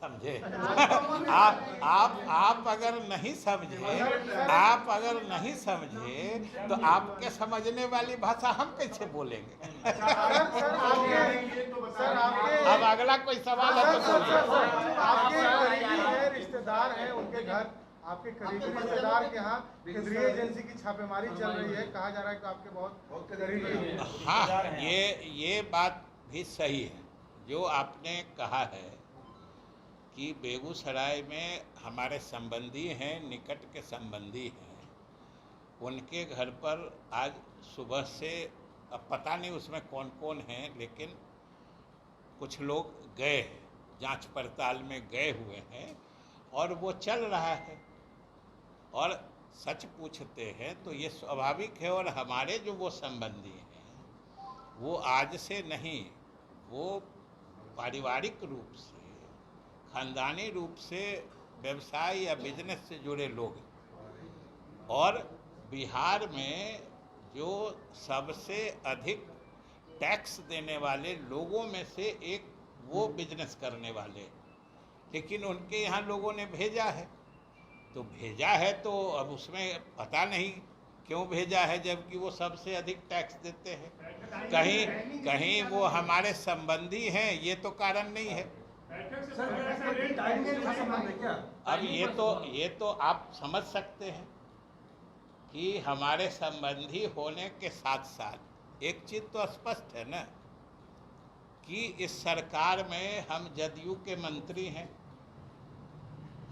समझे। आप अगर नहीं समझे तो आपके समझने वाली भाषा हम कैसे बोलेंगे। अब अगला कोई सवाल है तो बोलिए। आपके करीबी है, रिश्तेदार हैं, उनके घर आपके करीबी रिश्तेदार के यहाँ केंद्रीय एजेंसी की छापेमारी चल रही है, कहा जा रहा है कि आपके बहुत करीबी हैं। हाँ, ये बात भी सही है जो आपने कहा है कि बेगूसराय में हमारे संबंधी हैं, निकट के संबंधी हैं, उनके घर पर आज सुबह से, अब पता नहीं उसमें कौन कौन हैं, लेकिन कुछ लोग गए हैं, जांच पड़ताल में गए हुए हैं और वो चल रहा है। और सच पूछते हैं तो ये स्वाभाविक है। और हमारे जो वो संबंधी हैं वो आज से नहीं, वो पारिवारिक रूप से, खानदानी रूप से व्यवसाय या बिजनेस से जुड़े लोग हैं। और बिहार में जो सबसे अधिक टैक्स देने वाले लोगों में से एक वो बिजनेस करने वाले, लेकिन उनके यहाँ लोगों ने भेजा है। तो भेजा है तो अब उसमें पता नहीं क्यों भेजा है, जबकि वो सबसे अधिक टैक्स देते हैं। कहीं वो हमारे संबंधी हैं, ये तो कारण नहीं है। अब ये तो आप समझ सकते हैं कि हमारे संबंधी होने के साथ साथ एक चीज तो स्पष्ट है ना कि इस सरकार में हम जदयू के मंत्री हैं,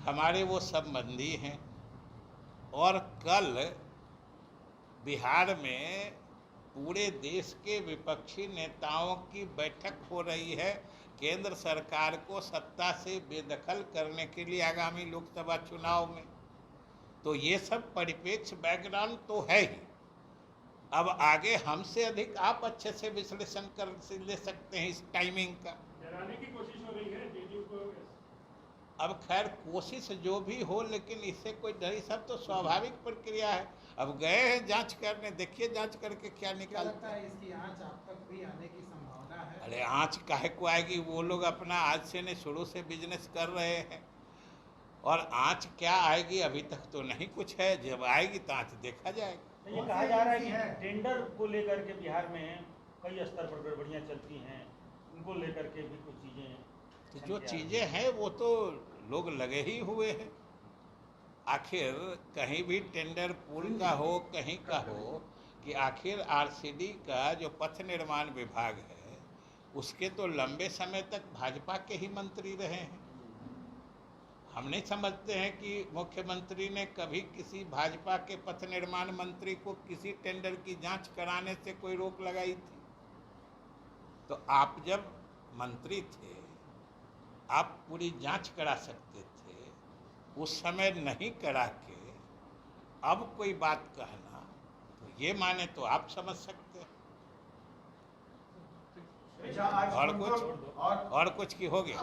हमारे वो संबंधी हैं। और कल बिहार में पूरे देश के विपक्षी नेताओं की बैठक हो रही है केंद्र सरकार को सत्ता से बेदखल करने के लिए आगामी लोकसभा चुनाव में। तो ये सब परिप्रेक्ष्य बैकग्राउंड तो है ही। अब आगे हमसे अधिक आप अच्छे से विश्लेषण कर ले सकते हैं इस टाइमिंग का। डराने की कोशिश हो रही है जेडीयू को। अब खैर कोशिश जो भी हो, लेकिन इससे कोई डर, सब तो स्वाभाविक प्रक्रिया है। अब गए हैं जांच करने, देखिए जांच करके क्या निकालता है। इसकी आंच आप तक भी आने की संभावना है? अरे आंच काहे को आएगी, वो लोग अपना आज से नहीं शुरू से बिजनेस कर रहे हैं। और आंच क्या आएगी अभी तक तो नहीं कुछ है, जब आएगी तो आंच देखा जाएगा। ये कहा जा रहा है कि टेंडर को लेकर के बिहार में कई स्तर पर गड़बड़ियां चलती हैं, उनको लेकर के भी कुछ चीज़ें, तो जो चीज़ें हैं वो तो लोग लगे ही हुए हैं। आखिर कहीं भी टेंडर पूल का हो, कहीं का हो, कि आखिर आरसीडी का जो पथ निर्माण विभाग है उसके तो लंबे समय तक भाजपा के ही मंत्री रहे हैं। हम नहीं समझते हैं कि मुख्यमंत्री ने कभी किसी भाजपा के पथ निर्माण मंत्री को किसी टेंडर की जांच कराने से कोई रोक लगाई थी। तो आप जब मंत्री थे आप पूरी जांच करा सकते थे, उस समय नहीं करा के अब कोई बात कहना, तो ये माने तो आप समझ सकते हैं। और कुछ की हो गया।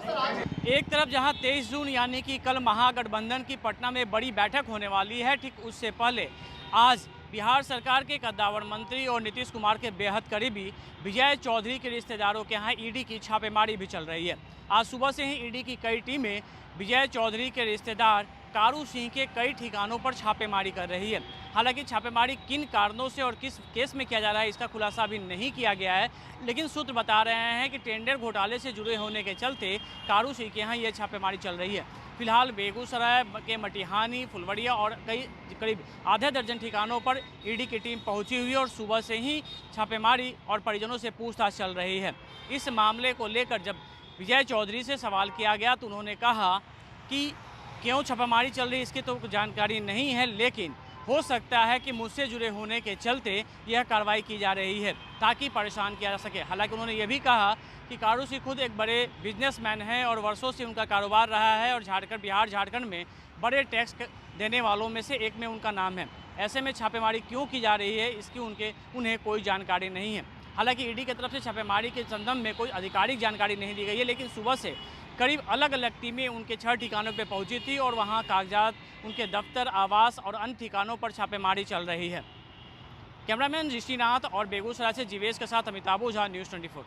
एक तरफ जहां 23 जून यानी कि कल महागठबंधन की पटना में बड़ी बैठक होने वाली है, ठीक उससे पहले आज बिहार सरकार के कद्दावर मंत्री और नीतीश कुमार के बेहद करीबी विजय चौधरी के रिश्तेदारों के यहाँ ईडी की छापेमारी भी चल रही है। आज सुबह से ही ईडी की कई टीमें विजय चौधरी के रिश्तेदार कारू सिंह के कई ठिकानों पर छापेमारी कर रही है। हालांकि छापेमारी किन कारणों से और किस केस में किया जा रहा है इसका खुलासा अभी नहीं किया गया है, लेकिन सूत्र बता रहे हैं कि टेंडर घोटाले से जुड़े होने के चलते कारू सिंह के यहाँ ये छापेमारी चल रही है। फिलहाल बेगूसराय के मटिहानी, फुलवड़िया और करीब आधे दर्जन ठिकानों पर ईडी की टीम पहुंची हुई है और सुबह से ही छापेमारी और परिजनों से पूछताछ चल रही है। इस मामले को लेकर जब विजय चौधरी से सवाल किया गया तो उन्होंने कहा कि क्यों छापेमारी चल रही है इसकी तो जानकारी नहीं है, लेकिन हो सकता है कि मुझसे जुड़े होने के चलते यह कार्रवाई की जा रही है ताकि परेशान किया जा सके। हालांकि उन्होंने ये भी कहा कि कारू सिंह खुद एक बड़े बिजनेसमैन हैं और वर्षों से उनका कारोबार रहा है और बिहार झारखंड में बड़े टैक्स देने वालों में से एक में उनका नाम है। ऐसे में छापेमारी क्यों की जा रही है इसकी उन्हें कोई जानकारी नहीं है। हालांकि ईडी की तरफ से छापेमारी के संबंध में कोई आधिकारिक जानकारी नहीं दी गई है, लेकिन सुबह से करीब अलग अलग टीमें उनके 6 ठिकानों पर पहुंची थी और वहां कागजात, उनके दफ्तर, आवास और अन्य ठिकानों पर छापेमारी चल रही है। कैमरामैन ऋषिनाथ और बेगूसराय से जीवेश के साथ अमिताभ ओझा, न्यूज़ 24।